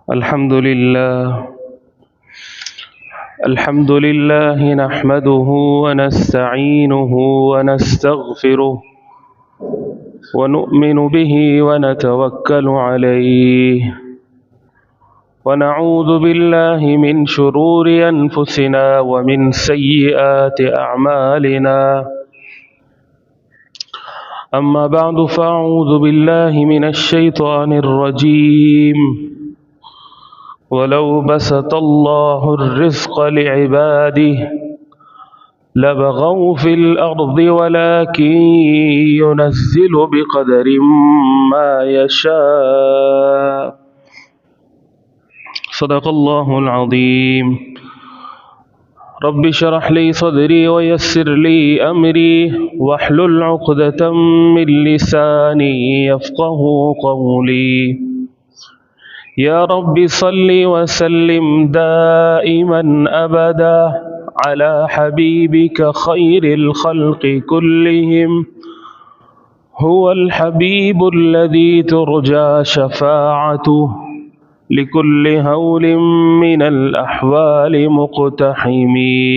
الحمد لله نحمده ونستعينه ونستغفره ونؤمن به ونتوكل عليه ونعوذ بالله من شرور أنفسنا ومن سيئات أعمالنا. أما بعد فأعوذ بالله من الشيطان الرجيم. ولو بسط الله الرزق لعباده لبغوا في الأرض ولكن ينزل بقدر ما يشاء. صدق الله العظيم. رب اشرح لي صدري ويسر لي أمري واحلل عقدة من لساني يفقه قولي. يا رب صل وسلم دائما أبدا على حبيبك خير الخلق كلهم. هو الحبيب الذي ترجى شفاعته لكل هول من الأحوال مقتحمی.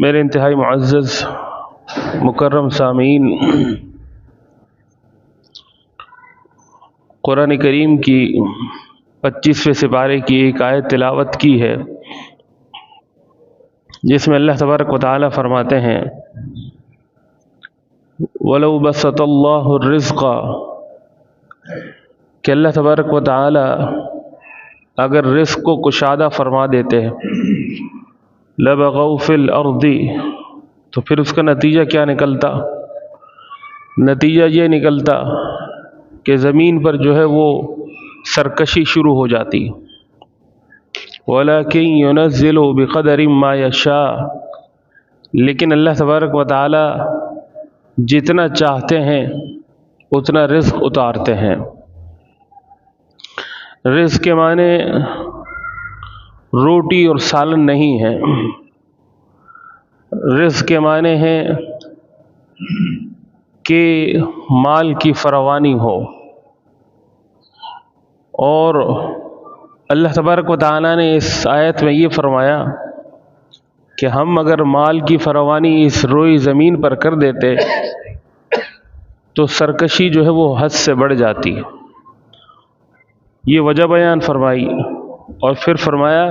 میرے انتہائی معزز مکرم سامعین، قرآن کریم کی 25ویں سپارے کی ایک آیت تلاوت کی ہے جس میں اللہ تبارک و تعالی فرماتے ہیں وَلَوْ بَسَطَ اللَّهُ الرِّزْقَ، کہ اللہ تبارک و تعالی اگر رزق کو کشادہ فرما دیتے لَبَغَوْا فِي الْأَرْضِ، تو پھر اس کا نتیجہ کیا نکلتا؟ نتیجہ یہ نکلتا کہ زمین پر جو ہے وہ سرکشی شروع ہو جاتی. وَلَكِنْ يُنَزِّلُ بِقَدَرٍ مَا يَشَاءُ، لیکن اللہ تبارک و تعالی جتنا چاہتے ہیں اتنا رزق اتارتے ہیں. رزق کے معنی روٹی اور سالن نہیں ہے. رزق کے معنی ہے کہ مال کی فراوانی ہو. اور اللہ تبارک و تعالیٰ نے اس آیت میں یہ فرمایا کہ ہم اگر مال کی فراوانی اس روئی زمین پر کر دیتے تو سرکشی جو ہے وہ حد سے بڑھ جاتی. یہ وجہ بیان فرمائی اور پھر فرمایا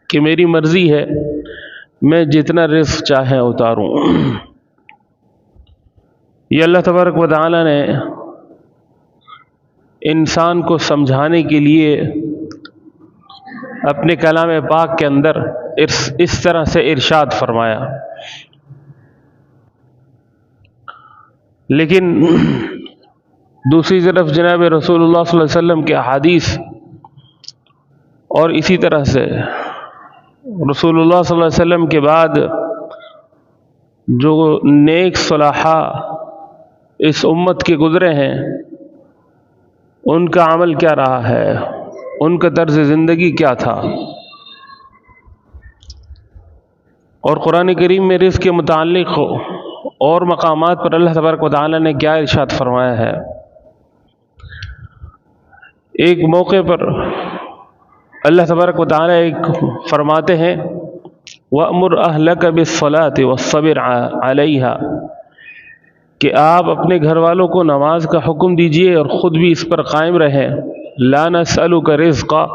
کہ میری مرضی ہے، میں جتنا رزق چاہے اتاروں. یہ اللہ تبارک و تعالیٰ نے انسان کو سمجھانے کے لیے اپنے کلام پاک کے اندر اس طرح سے ارشاد فرمایا. لیکن دوسری طرف جناب رسول اللہ صلی اللہ علیہ وسلم کے احادیث اور اسی طرح سے رسول اللہ صلی اللہ علیہ وسلم کے بعد جو نیک صلاحہ اس امت کے گزرے ہیں ان کا عمل کیا رہا ہے، ان کا طرز زندگی کیا تھا. اور قرآن کریم میں رزق کے متعلق اور مقامات پر اللہ تبارک و تعالی نے کیا ارشاد فرمایا ہے. ایک موقع پر اللہ تبارک و تعالی فرماتے ہیں وَأْمُرْ أَهْلَكَ بِالصَّلَاةِ وَالصَّبِرْ عَلَيْهَا، کہ آپ اپنے گھر والوں کو نماز کا حکم دیجئے اور خود بھی اس پر قائم رہیں. لَا نَسْأَلُكَ رِزْقًا،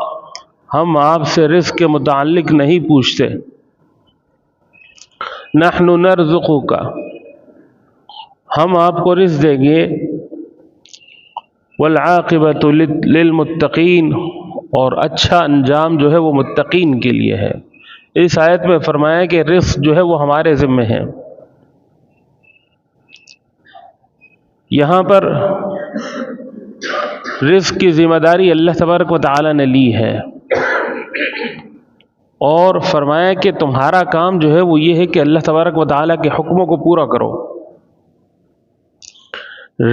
ہم آپ سے رزق کے متعلق نہیں پوچھتے. نَحْنُ نَرْزُقُكَ، ہم آپ کو رزق دیں گے. وَالْعَاقِبَةُ لِلْمُتَّقِينَ، اور اچھا انجام جو ہے وہ متقین کے لیے ہے. اس آیت میں فرمایا کہ رزق جو ہے وہ ہمارے ذمہ ہے. یہاں پر رزق کی ذمہ داری اللہ تبارک و تعالی نے لی ہے اور فرمایا کہ تمہارا کام جو ہے وہ یہ ہے کہ اللہ تبارک و تعالی کے حکموں کو پورا کرو.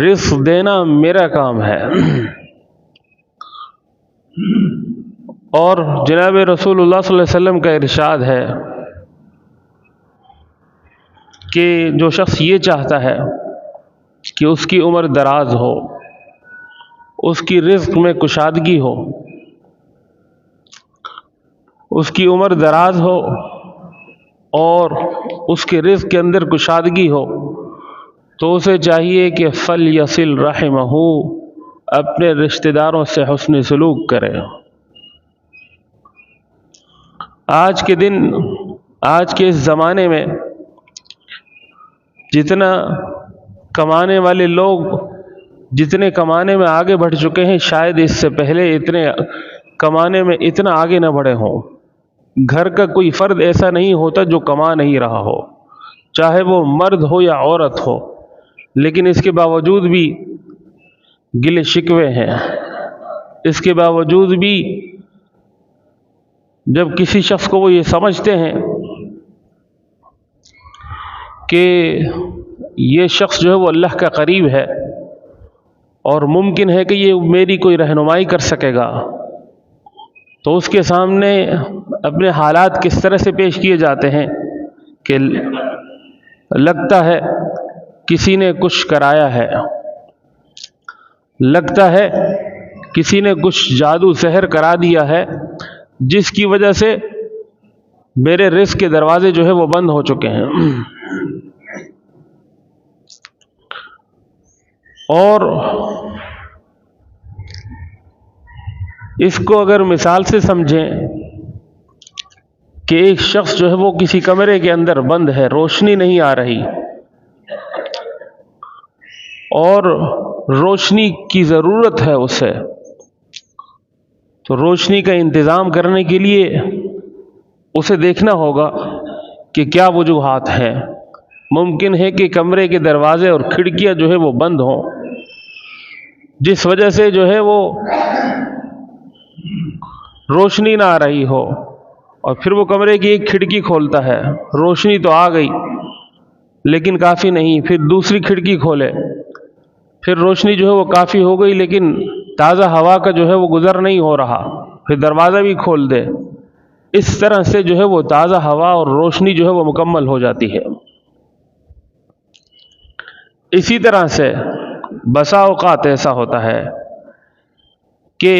رزق دینا میرا کام ہے. اور جناب رسول اللہ صلی اللہ علیہ وسلم کا ارشاد ہے کہ جو شخص یہ چاہتا ہے کہ اس کی عمر دراز ہو، اس کی رزق میں کشادگی ہو، اس کی عمر دراز ہو اور اس کے رزق کے اندر کشادگی ہو، تو اسے چاہیے کہ فَلْيَصِلْ رَحِمَهُ، اپنے رشتہ داروں سے حسن سلوک کرے۔ آج کے دن، آج کے اس زمانے میں جتنا کمانے والے لوگ جتنے کمانے میں آگے بڑھ چکے ہیں، شاید اس سے پہلے اتنے کمانے میں اتنا آگے نہ بڑھے ہوں۔ گھر کا کوئی فرد ایسا نہیں ہوتا جو کما نہیں رہا ہو، چاہے وہ مرد ہو یا عورت ہو، لیکن اس کے باوجود بھی گلے شکوے ہیں۔ اس کے باوجود بھی جب کسی شخص کو وہ یہ سمجھتے ہیں کہ یہ شخص جو ہے وہ اللہ کا قریب ہے اور ممکن ہے کہ یہ میری کوئی رہنمائی کر سکے گا، تو اس کے سامنے اپنے حالات کس طرح سے پیش کیے جاتے ہیں کہ لگتا ہے کسی نے کچھ کرایا ہے، لگتا ہے کسی نے کچھ جادو سحر کرا دیا ہے، جس کی وجہ سے میرے رزق کے دروازے جو ہے وہ بند ہو چکے ہیں۔ اور اس کو اگر مثال سے سمجھیں کہ ایک شخص جو ہے وہ کسی کمرے کے اندر بند ہے، روشنی نہیں آ رہی اور روشنی کی ضرورت ہے اسے، تو روشنی کا انتظام کرنے کے لیے اسے دیکھنا ہوگا کہ کیا وجوہات ہیں۔ ممکن ہے کہ کمرے کے دروازے اور کھڑکیاں جو ہے وہ بند ہوں، جس وجہ سے جو ہے وہ روشنی نہ آ رہی ہو، اور پھر وہ کمرے کی ایک کھڑکی کھولتا ہے، روشنی تو آ گئی لیکن کافی نہیں، پھر دوسری کھڑکی کھولے، پھر روشنی جو ہے وہ کافی ہو گئی لیکن تازہ ہوا کا جو ہے وہ گزر نہیں ہو رہا، پھر دروازہ بھی کھول دے۔ اس طرح سے جو ہے وہ تازہ ہوا اور روشنی جو ہے وہ مکمل ہو جاتی ہے۔ اسی طرح سے بسا اوقات ایسا ہوتا ہے کہ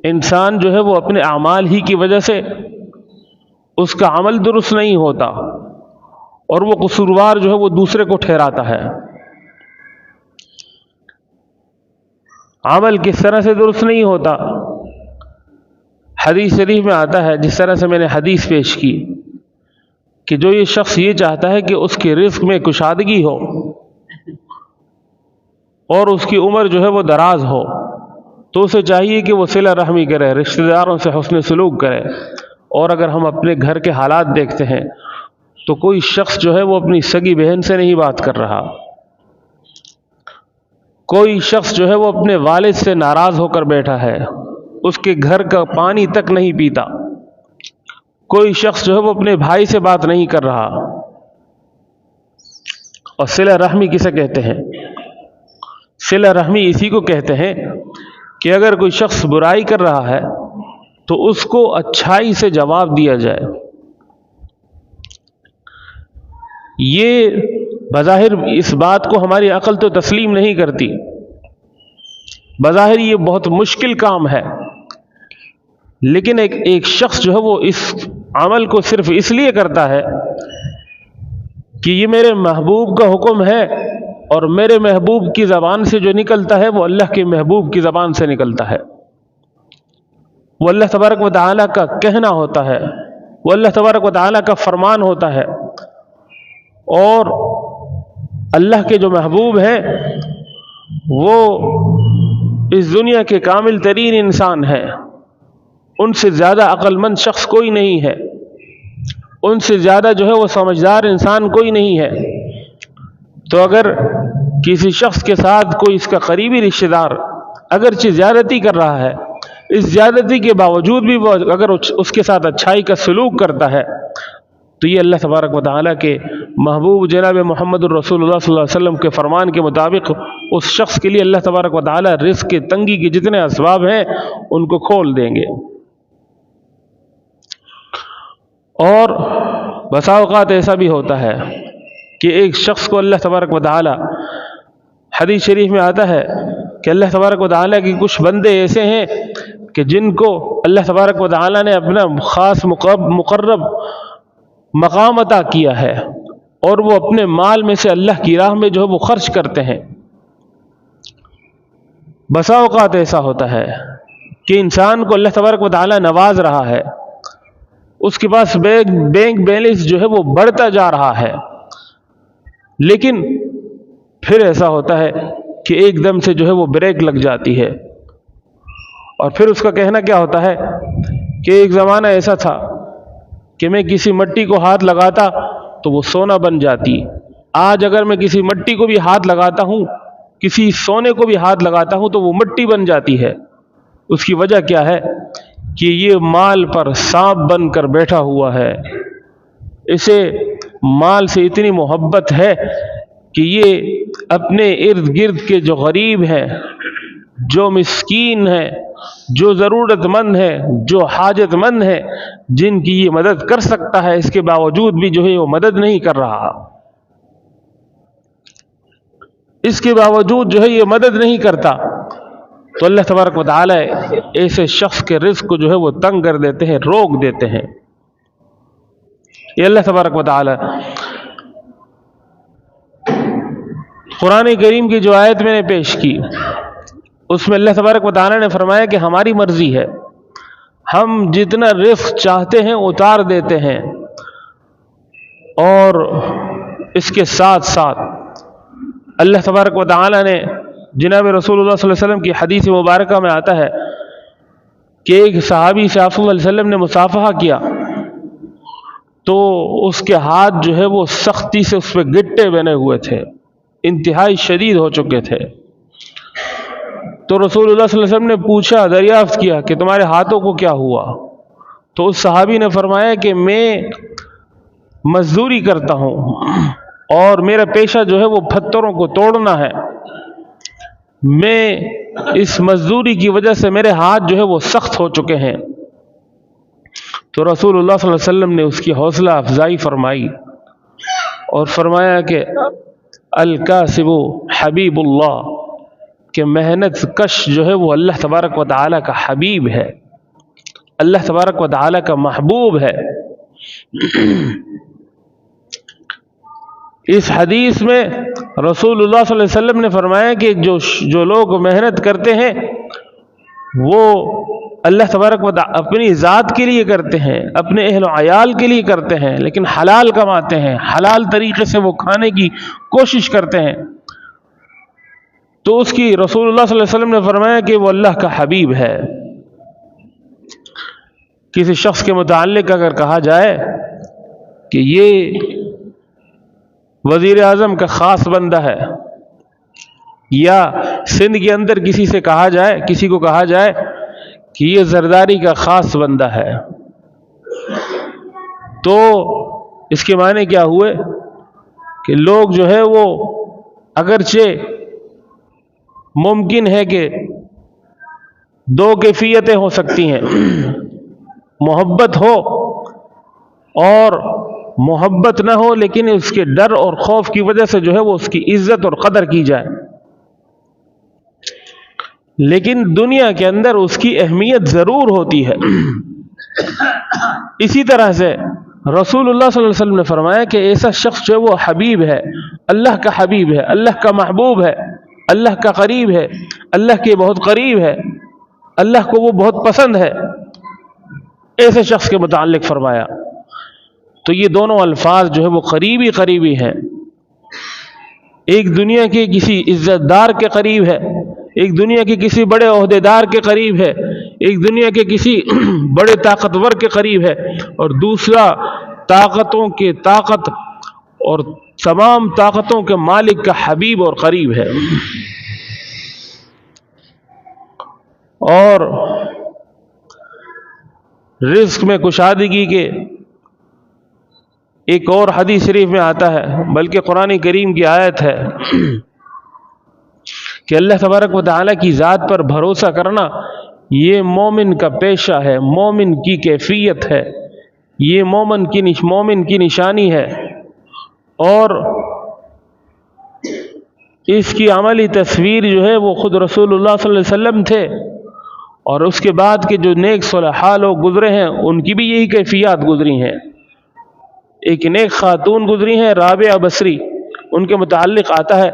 انسان جو ہے وہ اپنے اعمال ہی کی وجہ سے اس کا عمل درست نہیں ہوتا اور وہ قصوروار جو ہے وہ دوسرے کو ٹھہراتا ہے۔ عمل کس طرح سے درست نہیں ہوتا؟ حدیث شریف میں آتا ہے، جس طرح سے میں نے حدیث پیش کی، کہ جو یہ شخص یہ چاہتا ہے کہ اس کے رزق میں کشادگی ہو اور اس کی عمر جو ہے وہ دراز ہو، تو اسے چاہیے کہ وہ صلہ رحمی کرے، رشتہ داروں سے حسن سلوک کرے۔ اور اگر ہم اپنے گھر کے حالات دیکھتے ہیں تو کوئی شخص جو ہے وہ اپنی سگی بہن سے نہیں بات کر رہا، کوئی شخص جو ہے وہ اپنے والد سے ناراض ہو کر بیٹھا ہے، اس کے گھر کا پانی تک نہیں پیتا، کوئی شخص جو ہے وہ اپنے بھائی سے بات نہیں کر رہا۔ اور صلہ رحمی کسے کہتے ہیں؟ صلہ رحمی اسی کو کہتے ہیں کہ اگر کوئی شخص برائی کر رہا ہے تو اس کو اچھائی سے جواب دیا جائے۔ یہ بظاہر اس بات کو ہماری عقل تو تسلیم نہیں کرتی، بظاہر یہ بہت مشکل کام ہے، لیکن ایک شخص جو ہے وہ اس عمل کو صرف اس لیے کرتا ہے کہ یہ میرے محبوب کا حکم ہے، اور میرے محبوب کی زبان سے جو نکلتا ہے وہ اللہ کے محبوب کی زبان سے نکلتا ہے، وہ اللہ تبارک و تعالیٰ کا کہنا ہوتا ہے، وہ اللہ تبارک و تعالیٰ کا فرمان ہوتا ہے۔ اور اللہ کے جو محبوب ہیں وہ اس دنیا کے کامل ترین انسان ہیں، ان سے زیادہ عقل مند شخص کوئی نہیں ہے، ان سے زیادہ جو ہے وہ سمجھدار انسان کوئی نہیں ہے۔ تو اگر کسی شخص کے ساتھ کوئی اس کا قریبی رشتہ دار اگرچہ زیادتی کر رہا ہے، اس زیادتی کے باوجود بھی وہ اگر اس کے ساتھ اچھائی کا سلوک کرتا ہے، تو یہ اللہ تبارک و تعالیٰ کے محبوب جناب محمد الرسول اللہ صلی اللہ علیہ وسلم کے فرمان کے مطابق اس شخص کے لیے اللہ تبارک و تعالیٰ رزق کے تنگی کے جتنے اسباب ہیں ان کو کھول دیں گے۔ اور بسا اوقات ایسا بھی ہوتا ہے کہ ایک شخص کو اللہ تبارک و تعالیٰ، حدیث شریف میں آتا ہے کہ اللہ تبارک و تعالیٰ کے کچھ بندے ایسے ہیں کہ جن کو اللہ تبارک و تعالیٰ نے اپنا خاص مقرب مقام عطا کیا ہے، اور وہ اپنے مال میں سے اللہ کی راہ میں جو ہے وہ خرچ کرتے ہیں۔ بسا اوقات ایسا ہوتا ہے کہ انسان کو اللہ تبارک و تعالیٰ نواز رہا ہے، اس کے پاس بینک بیلنس جو ہے وہ بڑھتا جا رہا ہے، لیکن پھر ایسا ہوتا ہے کہ ایک دم سے جو ہے وہ بریک لگ جاتی ہے، اور پھر اس کا کہنا کیا ہوتا ہے کہ ایک زمانہ ایسا تھا کہ میں کسی مٹی کو ہاتھ لگاتا تو وہ سونا بن جاتی، آج اگر میں کسی مٹی کو بھی ہاتھ لگاتا ہوں، کسی سونے کو بھی ہاتھ لگاتا ہوں تو وہ مٹی بن جاتی ہے۔ اس کی وجہ کیا ہے کہ یہ مال پر سانپ بن کر بیٹھا ہوا ہے، اسے مال سے اتنی محبت ہے کہ یہ اپنے ارد گرد کے جو غریب ہیں، جو مسکین ہیں، جو ضرورت مند ہے، جو حاجت مند ہے، جن کی یہ مدد کر سکتا ہے، اس کے باوجود بھی جو ہے وہ مدد نہیں کر رہا، اس کے باوجود جو ہے یہ مدد نہیں کرتا، تو اللہ تبارک و تعالی ایسے شخص کے رزق کو جو ہے وہ تنگ کر دیتے ہیں، روک دیتے ہیں۔ یہ اللہ تبارک و تعالی قرآن کریم کی جو آیت میں نے پیش کی، اس میں اللہ تبارک و تعالی نے فرمایا کہ ہماری مرضی ہے، ہم جتنا رزق چاہتے ہیں اتار دیتے ہیں، اور اس کے ساتھ ساتھ اللہ تبارک و تعالی نے جناب رسول اللہ صلی اللہ علیہ وسلم کی حدیث مبارکہ میں آتا ہے کہ ایک صحابی سے آپ صلی اللہ علیہ وسلم نے مصافحہ کیا تو اس کے ہاتھ جو ہے وہ سختی سے اس پہ گٹے بنے ہوئے تھے، انتہائی شدید ہو چکے تھے۔ تو رسول اللہ صلی اللہ علیہ وسلم نے پوچھا، دریافت کیا کہ تمہارے ہاتھوں کو کیا ہوا؟ تو اس صحابی نے فرمایا کہ میں مزدوری کرتا ہوں اور میرا پیشہ جو ہے وہ پتھروں کو توڑنا ہے، میں اس مزدوری کی وجہ سے میرے ہاتھ جو ہے وہ سخت ہو چکے ہیں۔ تو رسول اللہ صلی اللہ علیہ وسلم نے اس کی حوصلہ افزائی فرمائی اور فرمایا کہ الکاسب حبیب اللہ، کہ محنت کش جو ہے وہ اللہ تبارک و تعالیٰ کا حبیب ہے، اللہ تبارک و تعالیٰ کا محبوب ہے۔ اس حدیث میں رسول اللہ صلی اللہ علیہ وسلم نے فرمایا کہ جو لوگ محنت کرتے ہیں وہ اللہ تبارک و تعالیٰ اپنی ذات کے لیے کرتے ہیں، اپنے اہل و عیال کے لیے کرتے ہیں، لیکن حلال کماتے ہیں، حلال طریقے سے وہ کھانے کی کوشش کرتے ہیں، تو اس کی رسول اللہ صلی اللہ علیہ وسلم نے فرمایا کہ وہ اللہ کا حبیب ہے۔ کسی شخص کے متعلق اگر کہا جائے کہ یہ وزیر اعظم کا خاص بندہ ہے، یا سندھ کے اندر کسی سے کہا جائے، کسی کو کہا جائے کہ یہ زرداری کا خاص بندہ ہے، تو اس کے معنی کیا ہوئے کہ لوگ جو ہے وہ اگرچہ ممکن ہے کہ دو کیفیتیں ہو سکتی ہیں، محبت ہو اور محبت نہ ہو، لیکن اس کے ڈر اور خوف کی وجہ سے جو ہے وہ اس کی عزت اور قدر کی جائے، لیکن دنیا کے اندر اس کی اہمیت ضرور ہوتی ہے۔ اسی طرح سے رسول اللہ صلی اللہ علیہ وسلم نے فرمایا کہ ایسا شخص جو وہ حبیب ہے، اللہ کا حبیب ہے، اللہ کا محبوب ہے، اللہ کا قریب ہے، اللہ کے بہت قریب ہے، اللہ کو وہ بہت پسند ہے، ایسے شخص کے متعلق فرمایا۔ تو یہ دونوں الفاظ جو ہے وہ قریبی ہیں، ایک دنیا کے کسی عزت دار کے قریب ہے، ایک دنیا کے کسی بڑے عہدیدار کے قریب ہے، ایک دنیا کے کسی بڑے طاقتور کے قریب ہے، اور دوسرا طاقتوں کے طاقت اور تمام طاقتوں کے مالک کا حبیب اور قریب ہے۔ اور رزق میں کشادگی کے ایک اور حدیث شریف میں آتا ہے، بلکہ قرآن کریم کی آیت ہے کہ اللہ تبارک و تعالیٰ کی ذات پر بھروسہ کرنا یہ مومن کا پیشہ ہے، مومن کی کیفیت ہے، یہ مومن کی نشانی ہے، اور اس کی عملی تصویر جو ہے وہ خود رسول اللہ صلی اللہ علیہ وسلم تھے، اور اس کے بعد کے جو نیک صالحہ لوگ گزرے ہیں ان کی بھی یہی کیفیات گزری ہیں۔ ایک نیک خاتون گزری ہیں رابعہ بصری، ان کے متعلق آتا ہے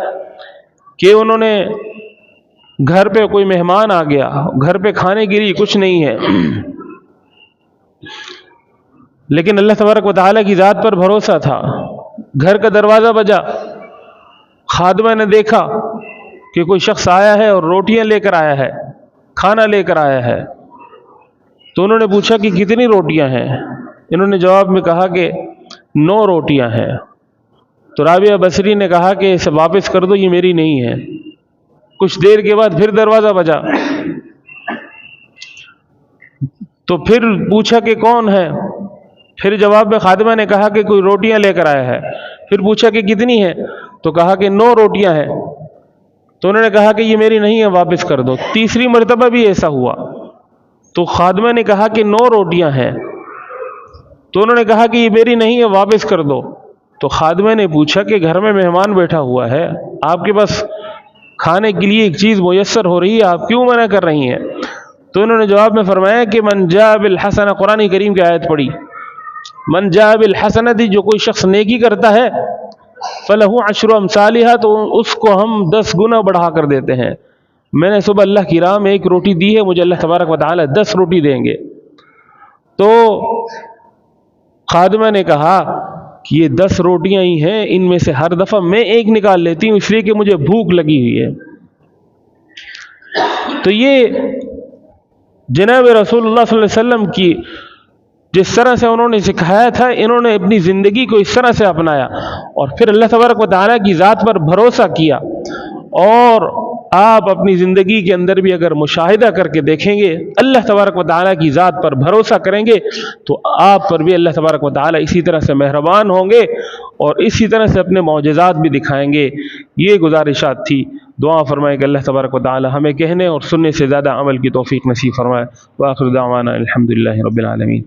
کہ انہوں نے گھر پہ کوئی مہمان آ گیا، گھر پہ کھانے کے لیے کچھ نہیں ہے، لیکن اللہ تبارک و تعالیٰ کی ذات پر بھروسہ تھا۔ گھر کا دروازہ بجا، خادمہ نے دیکھا کہ کوئی شخص آیا ہے اور روٹیاں لے کر آیا ہے، کھانا لے کر آیا ہے، تو انہوں نے پوچھا کہ کتنی روٹیاں ہیں؟ انہوں نے جواب میں کہا کہ 9 روٹیاں ہیں۔ تو رابعہ بصری نے کہا کہ اسے واپس کر دو، یہ میری نہیں ہے۔ کچھ دیر کے بعد پھر دروازہ بجا، تو پھر پوچھا کہ کون ہے؟ پھر جواب میں خادمہ نے کہا کہ کوئی روٹیاں لے کر آیا ہے۔ پھر پوچھا کہ کتنی ہے؟ تو کہا کہ 9 روٹیاں ہیں۔ تو انہوں نے کہا کہ یہ میری نہیں ہے، واپس کر دو۔ تیسری مرتبہ بھی ایسا ہوا، تو خادمہ نے کہا کہ 9 روٹیاں ہیں۔ تو انہوں نے کہا کہ یہ میری نہیں ہے، واپس کر دو۔ تو خادمہ نے پوچھا کہ گھر میں مہمان بیٹھا ہوا ہے، آپ کے پاس کھانے کے لیے ایک چیز میسر ہو رہی ہے، آپ کیوں منع کر رہی ہیں؟ تو انہوں نے جواب میں فرمایا کہ من جاء بالحسنہ، قرآن کریم کی آیت پڑھی، من جاء بالحسنۃ، جو کوئی شخص نیکی کرتا ہے، فلہ عشر امثالھا، تو اس کو ہم 10 گنا بڑھا کر دیتے ہیں۔ میں نے صبح اللہ کی راہ میں 1 روٹی دی ہے، مجھے اللہ تبارک و تعالی 10 روٹی دیں گے۔ تو خادمہ نے کہا کہ یہ 10 روٹیاں ہی ہیں، ان میں سے ہر دفعہ میں 1 نکال لیتی ہوں، اس لیے کہ مجھے بھوک لگی ہوئی ہے۔ تو یہ جناب رسول اللہ صلی اللہ علیہ وسلم کی جس طرح سے انہوں نے سکھایا تھا، انہوں نے اپنی زندگی کو اس طرح سے اپنایا، اور پھر اللہ تبارک و تعالیٰ کی ذات پر بھروسہ کیا۔ اور آپ اپنی زندگی کے اندر بھی اگر مشاہدہ کر کے دیکھیں گے، اللہ تبارک و تعالیٰ کی ذات پر بھروسہ کریں گے، تو آپ پر بھی اللہ تبارک و تعالیٰ اسی طرح سے مہربان ہوں گے اور اسی طرح سے اپنے معجزات بھی دکھائیں گے۔ یہ گزارشات تھی۔ دعا فرمائے کہ اللہ تبارک و تعالیٰ ہمیں کہنے اور سننے سے زیادہ عمل کی توفیق نصیب فرمائے۔ وآخر دعوانا الحمدللہ رب العالمین۔